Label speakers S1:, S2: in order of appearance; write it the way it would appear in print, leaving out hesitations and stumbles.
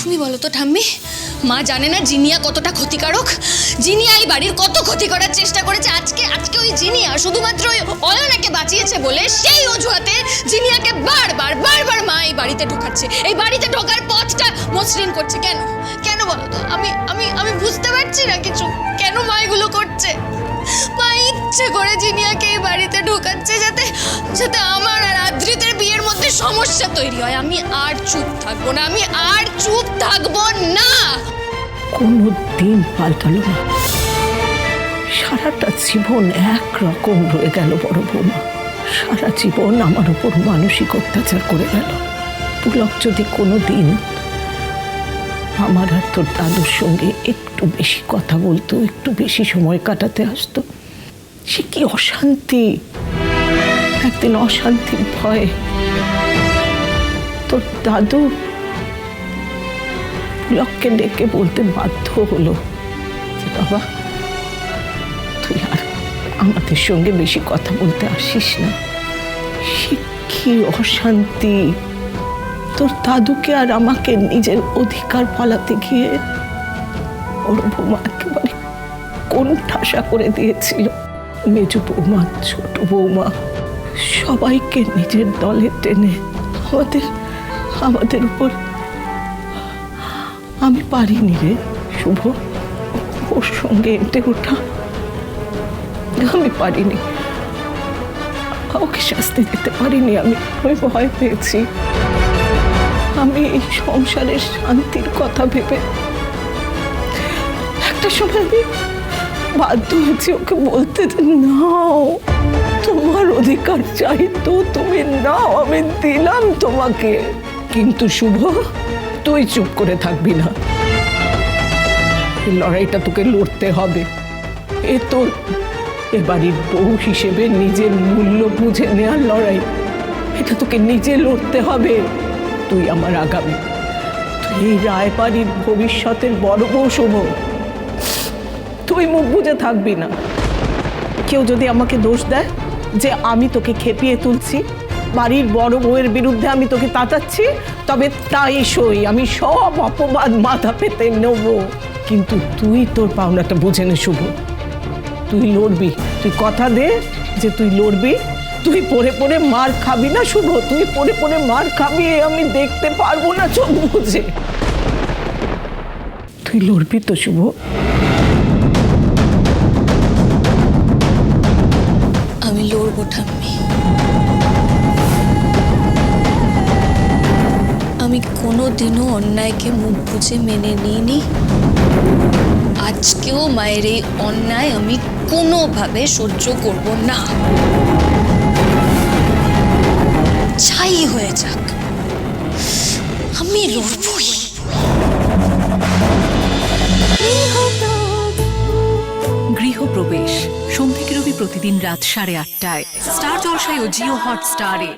S1: তুমি বলো তো ঠাম্মি, মা জানে না জিনিয়া কতটা ক্ষতিকারক? জিনিয়া এই বাড়ির কত ক্ষতি করার চেষ্টা করেছে। আজকে আজকে ওই জিনিয়া শুধুমাত্র ওই অয়নাকে বাঁচিয়েছে বলে সেই অজুহাতে জিনিয়াকে বারবার বারবার মা এই বাড়িতে ঢোকাচ্ছে, এই বাড়িতে ঢোকার পথটা মসৃণ করছে। কেন কেন বলো তো? আমি আমি আমি বুঝতে পারছি না কিছু, কেন মা এগুলো করছে? মা ইচ্ছে করে জিনিয়াকে এই বাড়িতে ঢোকাচ্ছে যাতে যাতে আমার আর আদ্রিতের বিয়ের মধ্যে সমস্যা তৈরি হয়। আমি আর চুপ থাকবো না, আমি আর চুপ থাকবো না।
S2: কোনো দিন পাল্টালো না, সারাটা জীবন একরকম রয়ে গেল বড় বৌমা। সারা জীবন আমার উপর মানসিক অত্যাচার করে গেল। পুলক যদি কোনো দিন আমার আর তোর দাদুর সঙ্গে একটু বেশি কথা বলতো, একটু বেশি সময় কাটাতে আসতো, সে কি অশান্তি, একদিন অশান্তির ভয়ে তোর দাদু পুলককে ডেকে বলতে বাধ্য হলো যে বাবা তুই আর আমাদের সঙ্গে বেশি কথা বলতে আসিস না। সে কি অশান্তি! তোর দাদুকে আর আমাকে নিজের অধিকার পালাতে গিয়ে বড় বৌমা একেবারে কোন ঠাসা করে দিয়েছিল। মেজো বৌমা, ছোট বৌমা সবাইকে নিজের দলে টেনে আমাদের উপর। আমি পারিনি রে শুভ, ওর সঙ্গে এঁটে ওঠা আমি পারিনি, ওকে শাস্তি দিতে পারিনি। আমি ভয় পেয়েছি। আমি এই সংসারের শান্তির কথা ভেবে একটা সময় আমি বাধ্য হয়েছি ওকে বলতে যে নাও, তোমার অধিকার চাই তো তুমি নাও, আমি দিলাম তোমাকে। কিন্তু শুভ, তুই চুপ করে থাকবি না, এই লড়াইটা তোকে লড়তে হবে। এ তোর এ বাড়ির বউ হিসেবে নিজের মূল্য বুঝে নেওয়ার লড়াই, এটা তোকে নিজে লড়তে হবে। তুই আমার আগামী, তুই এই রায়বাড়ির ভবিষ্যতের বড় বউ শুভ, তুই মুখ বুঝে থাকবি না। কেউ যদি আমাকে দোষ দেয় যে আমি তোকে খেপিয়ে তুলছি, বাড়ির বড় বউয়ের বিরুদ্ধে আমি তোকে তাতাচ্ছি, তবে তাই সই, আমি সব অপবাদ মাথা পেতে নেব। কিন্তু তুই তোর পাওনাটা বুঝে নে শুভ, তুই লড়বি, তুই কথা দে যে তুই লড়বি। তুই পড়ে পড়ে মার খাবি না শুভ, তুই পড়ে পড়ে মার খাবি আমি দেখতে পারবো না চোখ বুঝে। তুই লড়বি তো শুভ?
S1: আমি লড়বো ঠাম্মি। আমি কোনোদিনও অন্যায়কে মুখ বুজে মেনে নিইনি। আজকেও মায়ের এই অন্যায় আমি কোনোভাবে সহ্য করব না, ছাই হয়ে যাক, আমি লড়বই।
S3: গৃহপ্রবেশ সোম থেকে রবি প্রতিদিন রাত 8:30টায় স্টার জলসায় ও জিও হটস্টারে।